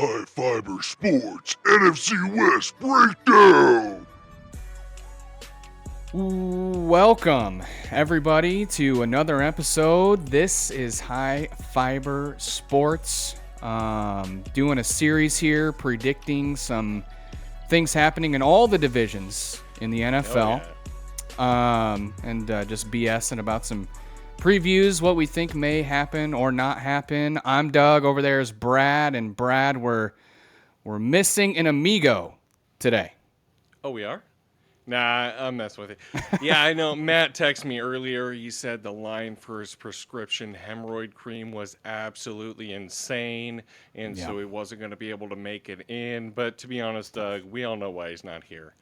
High Fiber Sports NFC West Breakdown! Welcome, everybody, to another episode. This is High Fiber Sports. Doing a series here, predicting some things happening in all the divisions in the NFL. And just BSing about some previews, what we think may happen or not happen. I'm Doug. Over there is Brad. And Brad, we're missing an amigo today. Oh, we are? Nah, I'm messing with it. Yeah, I know. Matt texted me earlier. He said the line for his prescription hemorrhoid cream was absolutely insane, and so he wasn't going to be able to make it in. But to be honest, Doug, we all know why he's not here.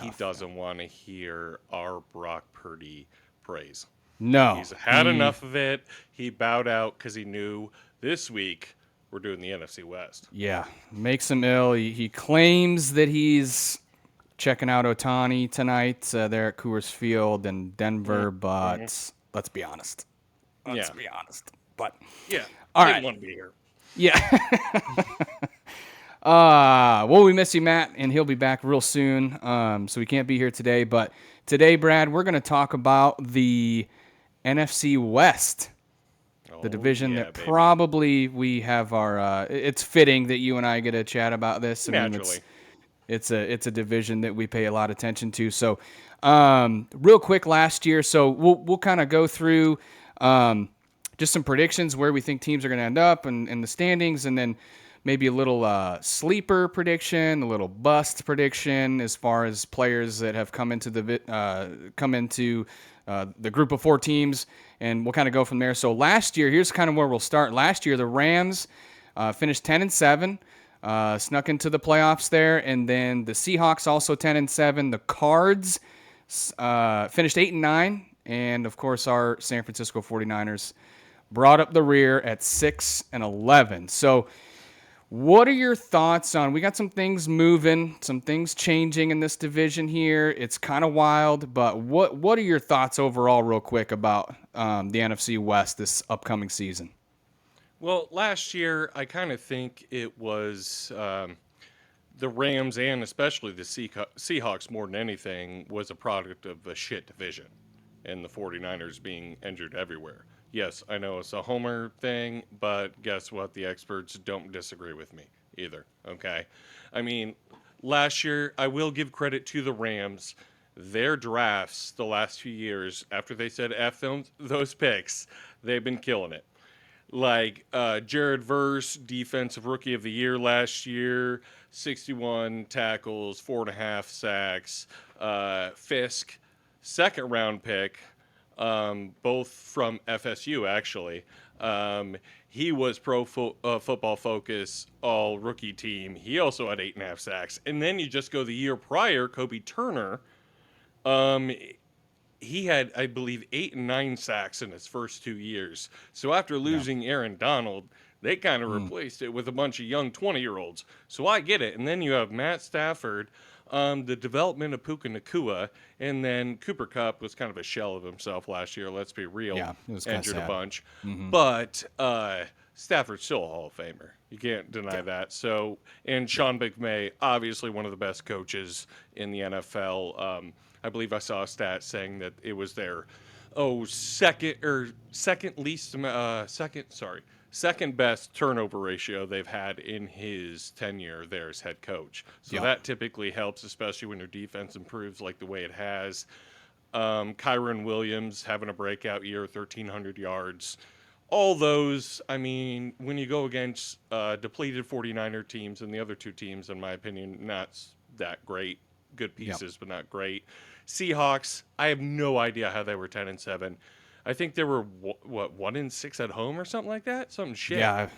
He doesn't want to hear our Brock Purdy praise. No. He's had enough of it. He bowed out because he knew this week we're doing the NFC West. Yeah, makes him ill. He claims that he's checking out Ohtani tonight there at Coors Field in Denver, but let's be honest. Let's be honest. But yeah, all didn't right. want to be here. Yeah. Well, we miss you, Matt, and he'll be back real soon. So we can't be here today. But today, Brad, we're going to talk about the NFC West. The division that probably we have our it's fitting that you and I get to chat about this. Naturally. It's a division that we pay a lot of attention to. So real quick last year, so we'll kind of go through just some predictions where we think teams are going to end up in the standings, and then maybe a little sleeper prediction, a little bust prediction as far as players that have come into the group of four teams, and we'll kind of go from there. So last year, here's kind of where we'll start. Last year, the Rams finished 10-7, snuck into the playoffs there, and then the Seahawks also 10-7. The Cards finished 8-9, and of course our San Francisco 49ers brought up the rear at 6-11. So what are your thoughts on, we got some things moving, some things changing in this division here. It's kind of wild, but what are your thoughts overall real quick about the NFC West this upcoming season? Well, last year, I kind of think it was the Rams and especially the Seahawks more than anything was a product of a shit division and the 49ers being injured everywhere. Yes, I know it's a homer thing, but guess what? The experts don't disagree with me either, okay? I mean, last year, I will give credit to the Rams. Their drafts the last few years, after they said F those picks, they've been killing it. Like Jared Verse, Defensive Rookie of the Year last year, 61 tackles, 4.5 sacks. Fisk, second-round pick, both from FSU, actually. He was Football Focus all-rookie team. He also had 8.5 sacks. And then you just go the year prior, Kobe Turner. He had, I believe, 8 and 9 sacks in his first 2 years. So after losing Aaron Donald, they kind of replaced it with a bunch of young 20-year-olds. So I get it. And then you have Matt Stafford, the development of Puka Nacua, and then Cooper Kupp was kind of a shell of himself last year. Let's be real. Yeah, it was injured sad. a bunch. But Stafford's still a Hall of Famer. You can't deny that. So, and Sean McVay, obviously one of the best coaches in the NFL. I believe I saw a stat saying that it was their second best turnover ratio they've had in his tenure there as head coach. So that typically helps, especially when your defense improves like the way it has. Kyron Williams having a breakout year, 1,300 yards. All those, I mean, when you go against depleted 49er teams and the other two teams, in my opinion, not that great. Good pieces, but not great. Seahawks, I have no idea how they were 10-7. I think they were 1-6 at home or something like that. Something shit. Yeah.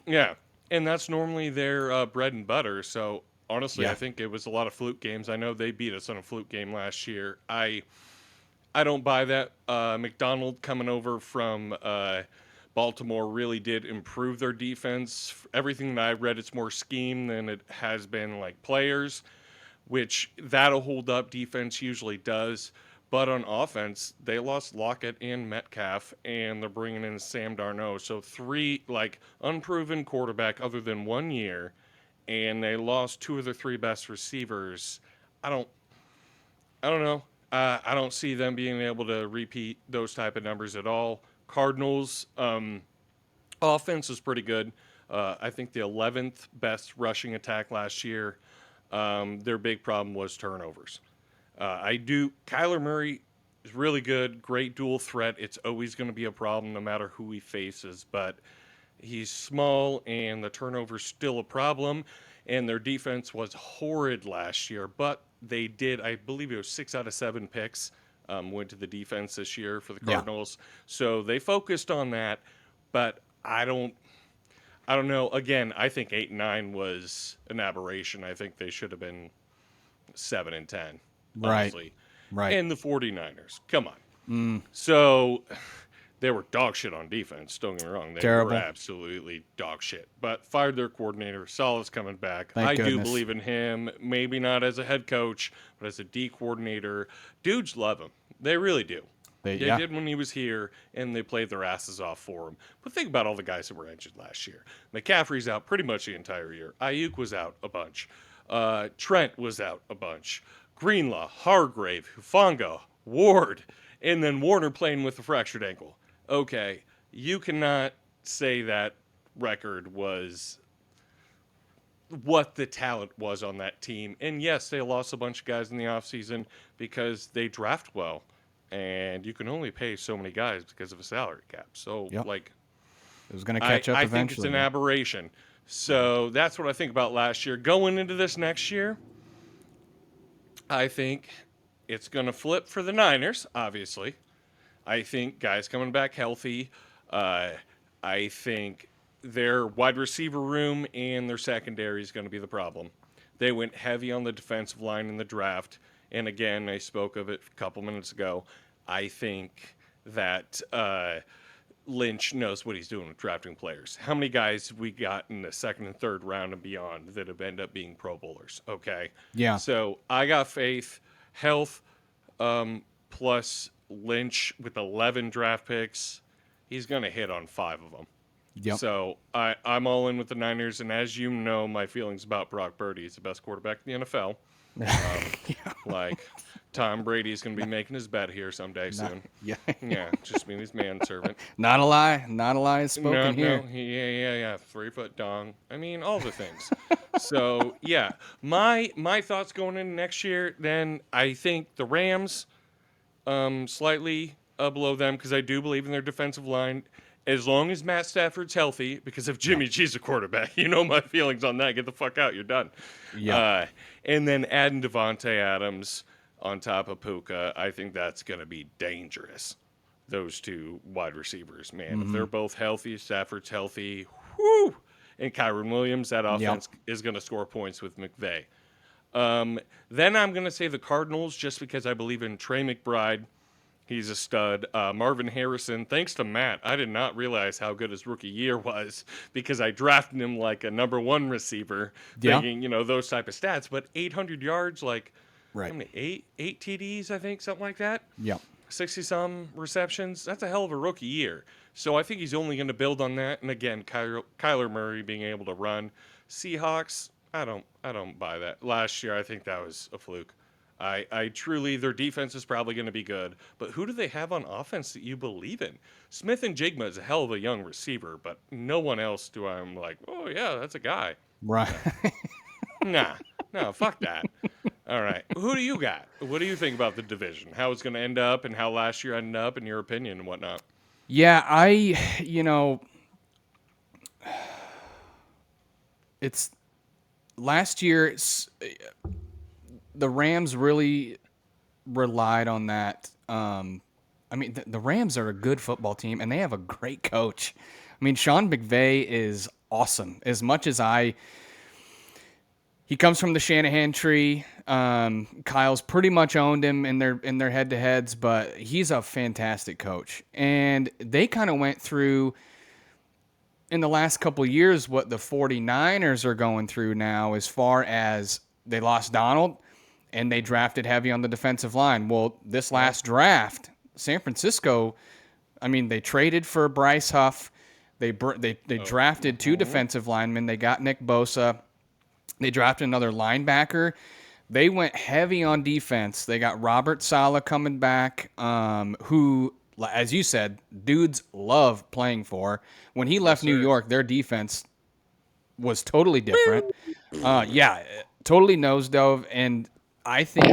Yeah, and that's normally their bread and butter. So honestly, I think it was a lot of fluke games. I know they beat us on a fluke game last year. I don't buy that. McDonald coming over from Baltimore really did improve their defense. Everything that I've read, it's more scheme than it has been like players, which that'll hold up. Defense usually does. But on offense, they lost Lockett and Metcalf, and they're bringing in Sam Darnold. So three, unproven quarterback other than 1 year. and they lost two of their three best receivers. I don't know. I don't see them being able to repeat those type of numbers at all. Cardinals offense was pretty good. I think the 11th best rushing attack last year. Their big problem was turnovers. Kyler Murray is really good, great dual threat. It's always going to be a problem no matter who he faces, but he's small and the turnover's still a problem. And their defense was horrid last year, but they did, I believe it was 6 out of 7 picks went to the defense this year for the Cardinals. Yeah. So they focused on that, but I don't know. Again, I think 8-9 was an aberration. I think they should have been 7-10. Honestly. Right. And the 49ers. Come on. So they were dog shit on defense. Don't get me wrong. They were absolutely dog shit. But fired their coordinator. Saleh's coming back. I do believe in him. Maybe not as a head coach, but as a D coordinator. Dudes love him. They really do. They did when he was here, and they played their asses off for him. But think about all the guys that were injured last year. McCaffrey's out pretty much the entire year. Ayuk was out a bunch. Trent was out a bunch. Greenlaw, Hargrave, Hufanga, Ward, and then Warner playing with a fractured ankle. Okay, you cannot say that record was what the talent was on that team. And yes, they lost a bunch of guys in the offseason because they draft well. And you can only pay so many guys because of a salary cap. So, it was going to catch up eventually. I think it's an aberration. So that's what I think about last year. Going into this next year, I think it's going to flip for the Niners, obviously. I think guys coming back healthy. I think their wide receiver room and their secondary is going to be the problem. They went heavy on the defensive line in the draft. And again, I spoke of it a couple minutes ago. I think that Lynch knows what he's doing with drafting players. How many guys we got in the second and third round and beyond that have ended up being Pro Bowlers? Okay. Yeah. So I got faith, health, plus Lynch with 11 draft picks. He's going to hit on 5 of them. Yep. So I'm all in with the Niners. And as you know, my feelings about Brock Purdy, he's the best quarterback in the NFL. Like Tom Brady's going to be making his bet here someday soon. Yeah, just being his manservant. Not a lie is spoken here. No, yeah. 3-foot dong. I mean, all the things. So yeah, my thoughts going into next year. Then I think the Rams, slightly below them because I do believe in their defensive line. As long as Matt Stafford's healthy, because if Jimmy G's a quarterback, you know my feelings on that. Get the fuck out. You're done. Yeah. And then adding Davante Adams on top of Puka, I think that's going to be dangerous. Those two wide receivers, man. If they're both healthy, Stafford's healthy, whoo! And Kyron Williams, that offense is going to score points with McVay. Then I'm going to say the Cardinals just because I believe in Trey McBride. He's a stud. Marvin Harrison, thanks to Matt, I did not realize how good his rookie year was because I drafted him like a number 1 receiver, thinking, those type of stats. But 800 yards, how many? 8 TDs, I think, something like that. Yeah. 60-some receptions. That's a hell of a rookie year. So I think he's only going to build on that. And again, Kyler Murray being able to run. Seahawks, I don't buy that. Last year, I think that was a fluke. I truly, their defense is probably going to be good, but who do they have on offense that you believe in? Smith and Jigma is a hell of a young receiver, but no one else do I'm like, oh yeah, that's a guy. Right. No, fuck that. All right. Who do you got? What do you think about the division? How it's going to end up and how last year ended up in your opinion and whatnot? Yeah, it's last year, the Rams really relied on that. The Rams are a good football team, and they have a great coach. I mean, Sean McVay is awesome. As much as he comes from the Shanahan tree. Kyle's pretty much owned him in their head-to-heads, but he's a fantastic coach. And they kind of went through, in the last couple of years, what the 49ers are going through now as far as they lost Donald, and they drafted heavy on the defensive line. Well, this last draft, San Francisco, they traded for Bryce Huff. They drafted 2 defensive linemen. They got Nick Bosa. They drafted another linebacker. They went heavy on defense. They got Robert Saleh coming back, who, as you said, dudes love playing for. When he left New sir. York, their defense was totally different. Yeah, totally nosedove, and I think,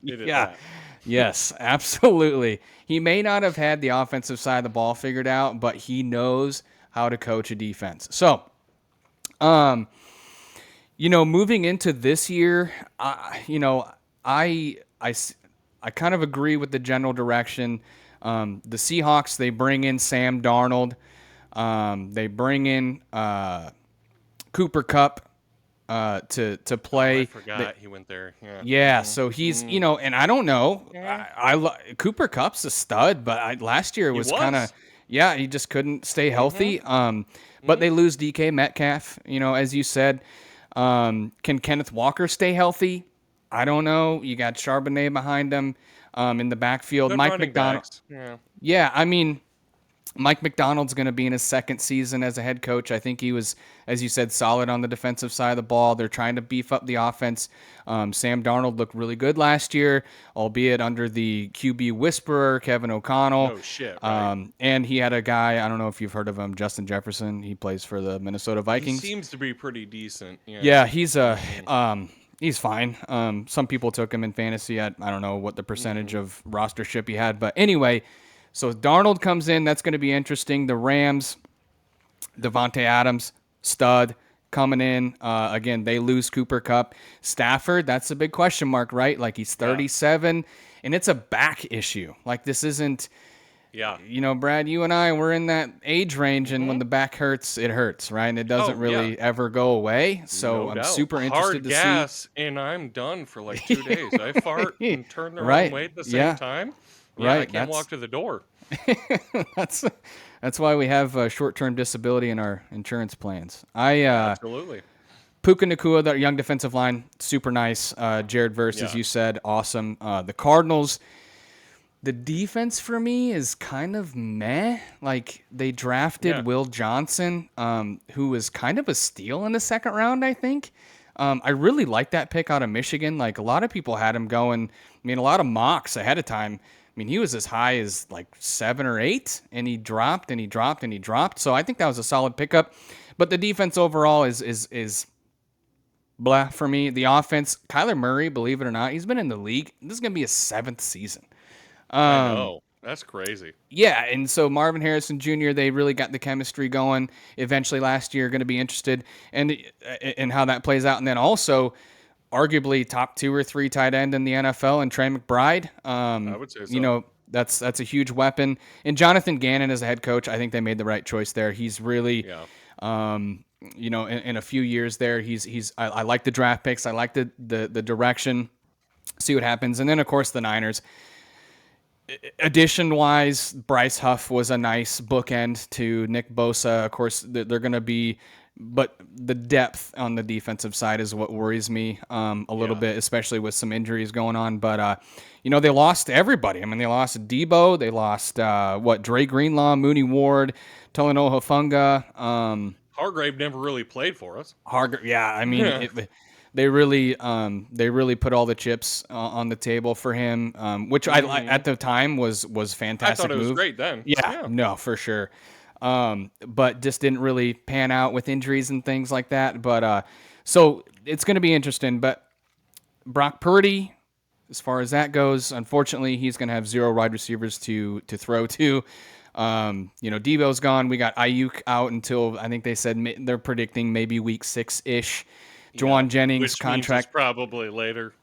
He did yeah, that. yes, absolutely. He may not have had the offensive side of the ball figured out, but he knows how to coach a defense. So, moving into this year, I kind of agree with the general direction. The Seahawks, they bring in Sam Darnold. They bring in Cooper Kupp to play. I forgot he went there. Yeah. Yeah, so he's and I don't know. Cooper Kupp's a stud, but last year was kind of he just couldn't stay healthy. But they lose DK Metcalf, as you said. Can Kenneth Walker stay healthy? I don't know. You got Charbonnet behind him in the backfield. Good Mike running McDonald. backs. Yeah. Yeah, I mean, Mike McDonald's going to be in his second season as a head coach. I think he was, as you said, solid on the defensive side of the ball. They're trying to beef up the offense. Sam Darnold looked really good last year, albeit under the QB whisperer, Kevin O'Connell. Oh, shit, right. And he had a guy, I don't know if you've heard of him, Justin Jefferson. He plays for the Minnesota He Vikings. seems to be pretty decent. Yeah. Yeah, he's fine. Some people took him in fantasy. I don't know what the percentage of rostership he had, but anyway, so Darnold comes in. That's going to be interesting. The Rams, Davante Adams, stud, coming in. Again, they lose Cooper Kupp. Stafford, that's a big question mark, right? Like he's 37, and it's a back issue. Like this isn't. Yeah. Brad, you and I, we're in that age range, and when the back hurts, it hurts, right? And it doesn't really ever go away. So No I'm doubt. super interested Hard to gas, and I'm done for like 2 days. I fart and turn the Right. wrong way at the same Yeah. time. Yeah, Right. I can't walk to the door. That's why we have short-term disability in our insurance plans. Absolutely. Puka Nacua, the young defensive line, super nice. Jared Verse, as you said, awesome. The Cardinals, the defense for me is kind of meh. Like they drafted Will Johnson, who was kind of a steal in the second round, I think. I really like that pick out of Michigan. Like a lot of people had him going. I mean, a lot of mocks ahead of time. I mean, he was as high as like 7 or 8, and he dropped and he dropped and he dropped. So I think that was a solid pickup. But the defense overall is blah for me. The offense, Kyler Murray, believe it or not, he's been in the league. This is gonna be his 7th season. I know. That's crazy. Yeah, and so Marvin Harrison Jr., they really got the chemistry going. Eventually last year, going to be interested in how that plays out. And then also, arguably top 2 or 3 tight end in the NFL, and Trey McBride. I would say so. That's a huge weapon. And Jonathan Gannon as a head coach, I think they made the right choice there. He's really, in a few years there, I like the draft picks. I like the direction. See what happens. And then, of course, the Niners. Addition-wise, Bryce Huff was a nice bookend to Nick Bosa. Of course, they're going to be, but the depth on the defensive side is what worries me a little bit, especially with some injuries going on. But, they lost everybody. I mean, they lost Debo. They lost, Dre Greenlaw, Mooney Ward, Talanoa Hufanga. Hargrave never really played for us. They really put all the chips on the table for him, which I at the time was fantastic. I thought it was move. great then. Yeah, no, for sure. But just didn't really pan out with injuries and things like that. But so it's going to be interesting. But Brock Purdy, as far as that goes, unfortunately, he's going to have 0 wide receivers to throw to. Debo's gone. We got Ayuk out until I think they said they're predicting maybe week 6-ish. Juwan Jennings Which contract means it's probably later.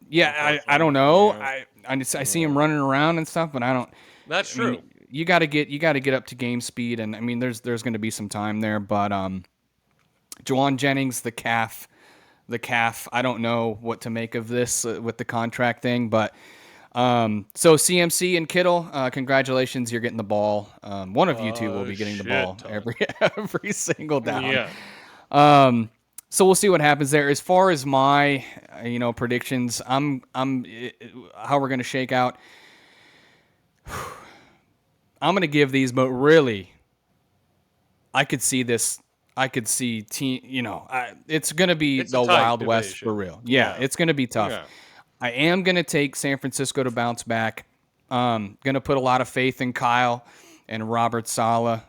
Yeah, I don't know. Yeah. I see him running around and stuff, but I don't. That's true. Mean, you got to get up to game speed, and I mean, there's going to be some time there. But Juwan Jennings, the calf. I don't know what to make of this with the contract thing, but so CMC and Kittle, congratulations, you're getting the ball. One of you two will be getting the ball every single down. Yeah. So we'll see what happens there. As far as my, predictions, I'm how we're going to shake out. I'm going to give these, but really, I could see this I could see it's going to be It's a the tight Wild West for division. real. Yeah, Yeah. it's going to be tough. Yeah. I am going to take San Francisco to bounce back. Going to put a lot of faith in Kyle and Robert Saleh.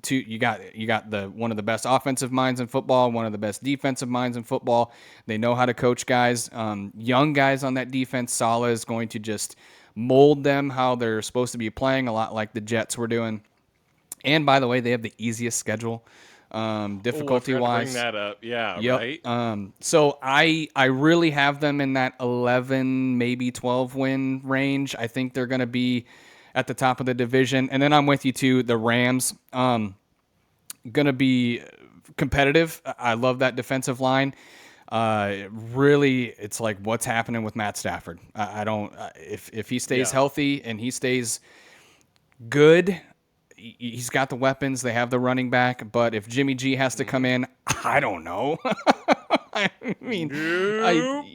You got the one of the best offensive minds in football, one of the best defensive minds in football. They know how to coach guys, young guys on that defense. Saleh is going to just mold them how they're supposed to be playing, a lot like the Jets were doing. And by the way, they have the easiest schedule, Oh, I forgot difficulty to bring wise. that up. Yeah, Yep. right? So I really have them in that 11, maybe 12 win range. I think they're going to be at the top of the division. And then I'm with you too. The Rams, going to be competitive. I love that defensive line. Really, it's like what's happening with Matt Stafford. I don't. If he stays Yeah. healthy and he stays good, he's got the weapons. They have the running back. But if Jimmy G has to come in, I don't know. I mean, Nope.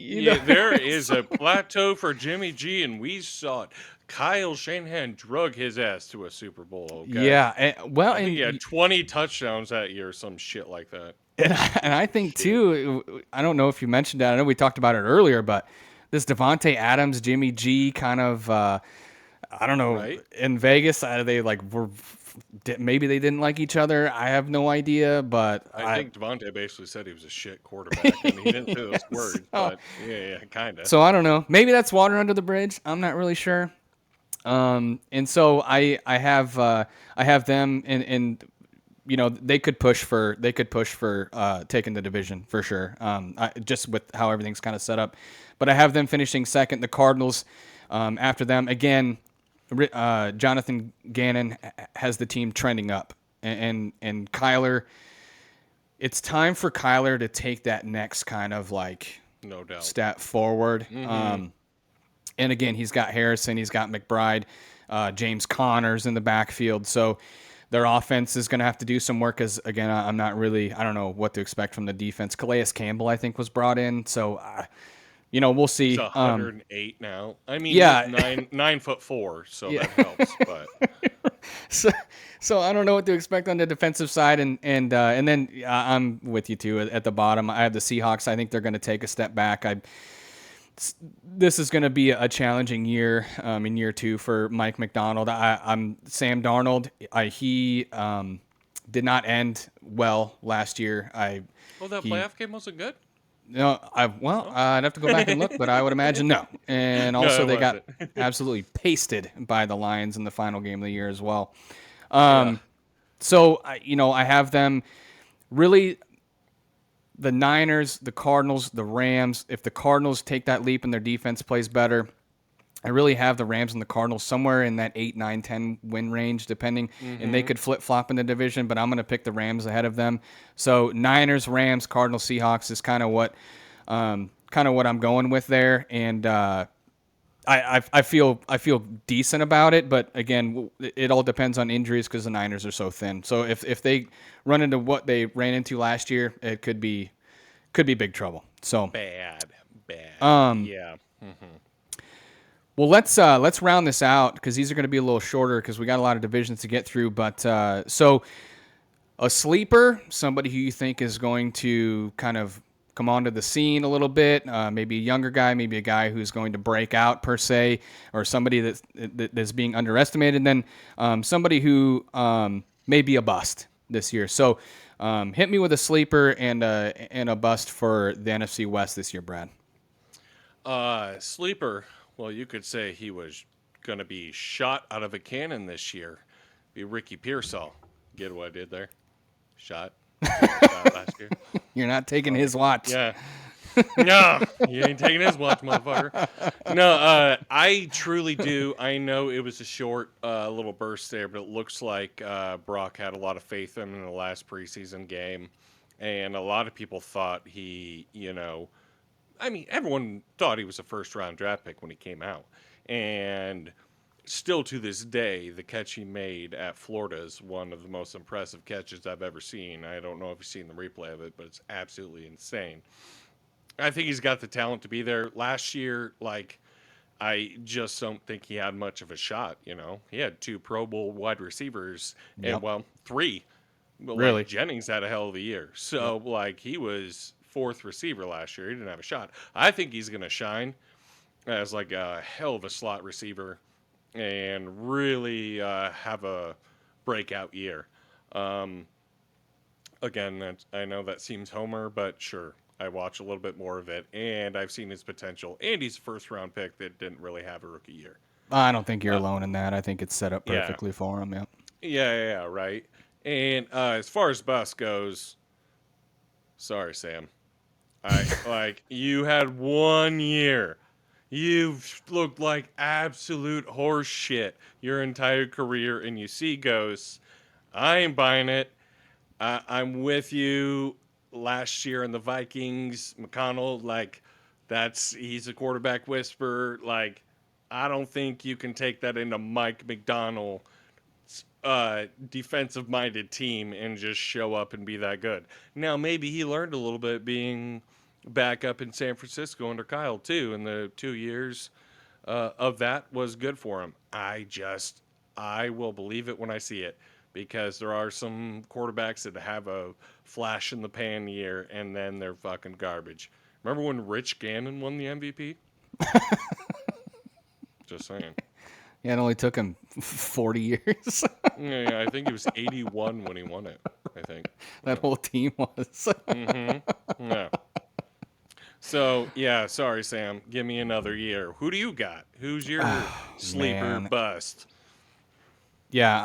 There is a plateau for Jimmy G, and we saw it. Kyle Shanahan drug his ass to a Super Bowl, okay? yeah. Well, I think and he had 20 touchdowns that year, some shit like that. and I Piece of think shit. too. I don't know if you mentioned that. I know we talked about it earlier, but this Davante Adams, Jimmy G kind of. I don't know. Right? In Vegas, they maybe they didn't like each other. I have no idea, but I think Davante basically said he was a shit quarterback. I mean, he didn't say those words, so, but yeah, kind of. so I don't know. Maybe that's water under the bridge. I'm not really sure. And so I have them and they could push for taking the division for sure. Just with how everything's kind of set up, but I have them finishing second. The Cardinals after them again. Jonathan Gannon has the team trending up, and Kyler. It's time for Kyler to take that next kind of like No doubt. step forward. And again, he's got Harrison, he's got McBride, James Connors in the backfield. So their offense is going to have to do some work. Because again, I don't know what to expect from the defense. Calais Campbell, I think, was brought in. So we'll see. He's 108 now. I mean, yeah. he's 9'4", so Yeah. that helps. But So I don't know what to expect on the defensive side, and then I'm with you too at the bottom. I have the Seahawks. I think they're going to take a step back. This is going to be a challenging year in year two for Mike McDonald. I'm Sam Darnold. He did not end well last year. that playoff game wasn't good. No, I'd have to go back and look, but I would imagine no. And No, also it they got wasn't. absolutely pasted by the Lions in the final game of the year as well. Yeah. So I have them really. The Niners, the Cardinals, the Rams. If the Cardinals take that leap and their defense plays better, I really have the Rams and the Cardinals somewhere in that 8, 9, 10 win range, depending. And they could flip-flop in the division, but I'm going to pick the Rams ahead of them. So Niners, Rams, Cardinals, Seahawks is kind of what I'm going with there. And I feel decent about it, but again, it all depends on injuries because the Niners are so thin. So if they run into what they ran into last year, it could be big trouble. So Bad. Yeah. well, let's round this out because these are going to be a little shorter because we got a lot of divisions to get through. But so a sleeper, somebody who you think is going to kind of come onto the scene a little bit, maybe a younger guy, maybe a guy who's going to break out per se, or somebody that's being underestimated, and then somebody who may be a bust this year. So hit me with a sleeper and a bust for the NFC West this year, Brad. Sleeper. Well, you could say he was going to be shot out of a cannon this year. Be Ricky Pearsall. Get what I did there? Shot last year. You're not taking his watch. Yeah. No, you ain't taking his watch, motherfucker. No, I truly do. I know it was a short little burst there, but it looks like Brock had a lot of faith in him in the last preseason game. And a lot of people thought everyone thought he was a first-round draft pick when he came out. And still to this day, the catch he made at Florida is one of the most impressive catches I've ever seen. I don't know if you've seen the replay of it, but it's absolutely insane. I think he's got the talent to be there. Last year, I just don't think he had much of a shot, He had 2 Pro Bowl wide receivers, Yep. and, 3 But Really? like Jennings had a hell of a year. So like he was fourth receiver last year. He didn't have a shot. I think he's gonna shine as like a hell of a slot receiver and really have a breakout year. Um, Again, I know that seems homer, but sure. I watch a little bit more of it, and I've seen his potential. And he's a first-round pick that didn't really have a rookie year. I don't think you're Uh, alone in that. I think it's set up yeah, perfectly for him. Yeah. yeah, right. And as far as bus goes, sorry, Sam. I like you had 1 year. You've looked like absolute horse shit your entire career, and you see ghosts. I ain't buying it. I'm with you. Last year in the Vikings, McConnell, like he's a quarterback whisperer. Like, I don't think you can take that into Mike McDonald defensive minded team and just show up and be that good. Now, maybe he learned a little bit being back up in San Francisco under Kyle, too, and the 2 years of that was good for him. I will believe it when I see it because there are some quarterbacks that have a flash in the pan year and then they're fucking garbage. Remember when Rich Gannon won the MVP? Just saying. Yeah, it only took him 40 years. Yeah, I think he was 81 when he won it. I think. That whole team was. Yeah. So yeah, sorry, Sam. Give me another year. Who do you got? Who's your sleeper Man. bust? Yeah,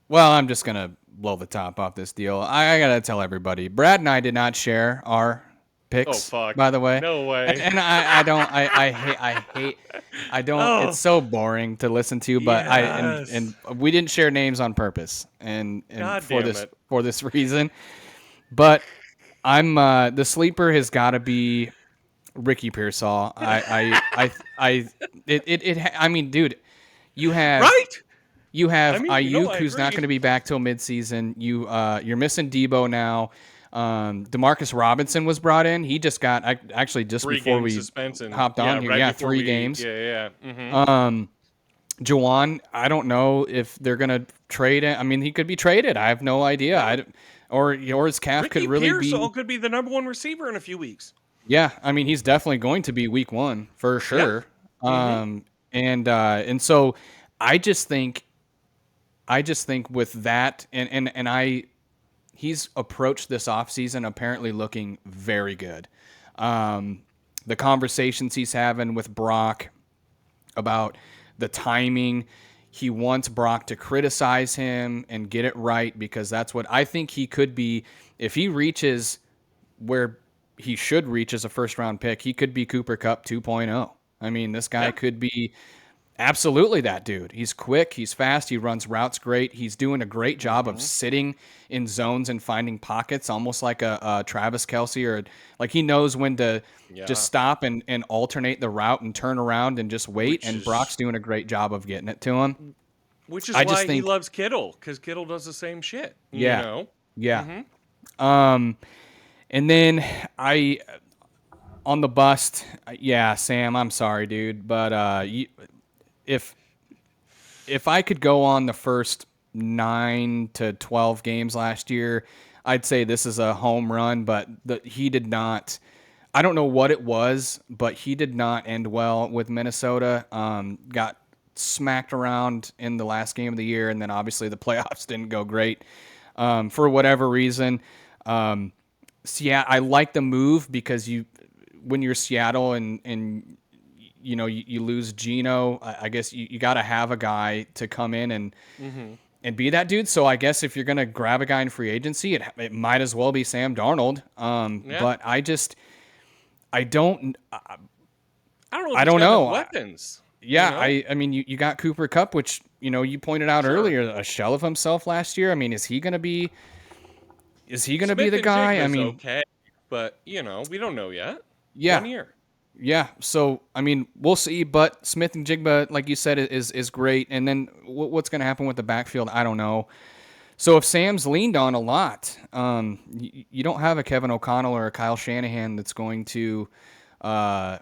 well, I'm just gonna blow the top off this deal. I gotta tell everybody, Brad and I did not share our Oh picks, fuck! by the way. No way. And I don't, I don't, Oh it's so boring to listen to, but and yes. we didn't share names on purpose and God damn it. for this reason. But I'm, the sleeper has got to be Ricky Pearsall. I mean, dude, you have, Right? you I have mean, Ayuk, I who's not agree. going to be back till midseason. You're missing Debo now. Demarcus Robinson was brought in. He just got actually just Three before game we suspension. hopped Yeah, on here. right Yeah, before 3 games. yeah. Mm-hmm. Jawan, I don't know if they're gonna trade it. I mean, he could be traded. I have no idea. Or his calf could Ricky really Pearsall be. could be the number one receiver in a few weeks. Yeah, I mean, he's definitely going to be week 1 for Yeah. sure. Mm-hmm. And so I just think with that he's approached this offseason apparently looking very good. The conversations he's having with Brock about the timing, he wants Brock to criticize him and get it right because that's what I think he could be if he reaches where he should reach as a first round pick. He could be Cooper Kupp 2.0. I mean, this guy Yeah. could be absolutely that dude. He's quick, he's fast, he runs routes great. He's doing a great job of sitting in zones and finding pockets, almost like a Travis Kelce or like he knows when to just Yeah. stop and alternate the route and turn around and just wait. Which And Brock's is doing a great job of getting it to him. which is I just why he think, loves Kittle, because Kittle does the same shit. You yeah, know? yeah. And then on the bust, yeah, Sam, I'm sorry, dude, but if if I could go on the first 9 to 12 games last year, I'd say this is a home run, but he did not. I don't know what it was, but he did not end well with Minnesota. Got smacked around in the last game of the year, and then obviously the playoffs didn't go great for whatever reason. I like the move because when you're Seattle and you lose Geno, I guess you got to have a guy to come in and be that dude. So I guess if you're going to grab a guy in free agency, it might as well be Sam Darnold. Yeah. But I don't I don't know if I he's don't got enough know. weapons. Yeah, You know? I mean you got Cooper Kupp, which you pointed out Sure. earlier, a shell of himself last year. I mean, is he going to be Smith the and guy? I Jigba's mean, okay, but we don't know yet. yeah. 1 year. Yeah, so I mean, we'll see. But Smith and Jigba, like you said, is great. And then what's going to happen with the backfield? I don't know. So if Sam's leaned on a lot, you don't have a Kevin O'Connell or a Kyle Shanahan that's going to, kind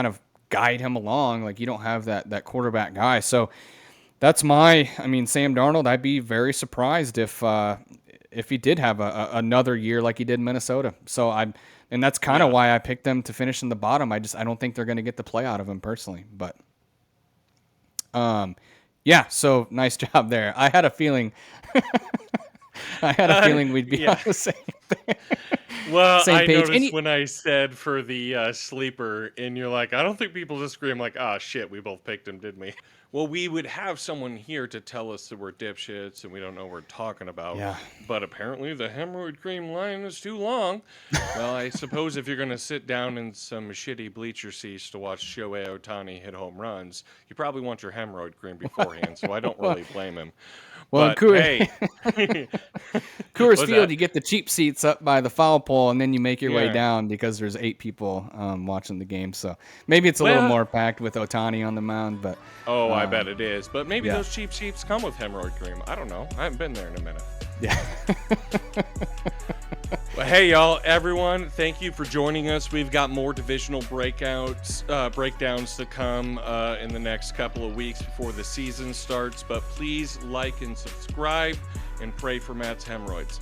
of guide him along. Like you don't have that quarterback guy. So That's Sam Darnold. I'd be very surprised if he did have another year like he did in Minnesota. And that's kind of why I picked them to finish in the bottom. I don't think they're going to get the play out of him personally. But, so nice job there. I had a feeling. We'd be on the same thing. Well, same page. Noticed when I said for the sleeper, and you're like, I don't think people disagree. I'm like, shit, we both picked him, didn't we? Well, we would have someone here to tell us that we're dipshits and we don't know what we're talking about. Yeah. But apparently the hemorrhoid cream line is too long. Well, I suppose if you're going to sit down in some shitty bleacher seats to watch Shohei Ohtani hit home runs, you probably want your hemorrhoid cream beforehand, so I don't really blame him. Well, but, hey. Coors Field, you get the cheap seats up by the foul pole, and then you make your way down because there's 8 people watching the game. So maybe it's a little more packed with Ohtani on the mound. But I bet it is. But maybe those cheap seats come with hemorrhoid cream. I don't know. I haven't been there in a minute. Yeah. Well, hey, y'all, everyone, thank you for joining us. We've got more divisional breakdowns to come in the next couple of weeks before the season starts. But please like and subscribe and pray for Matt's hemorrhoids.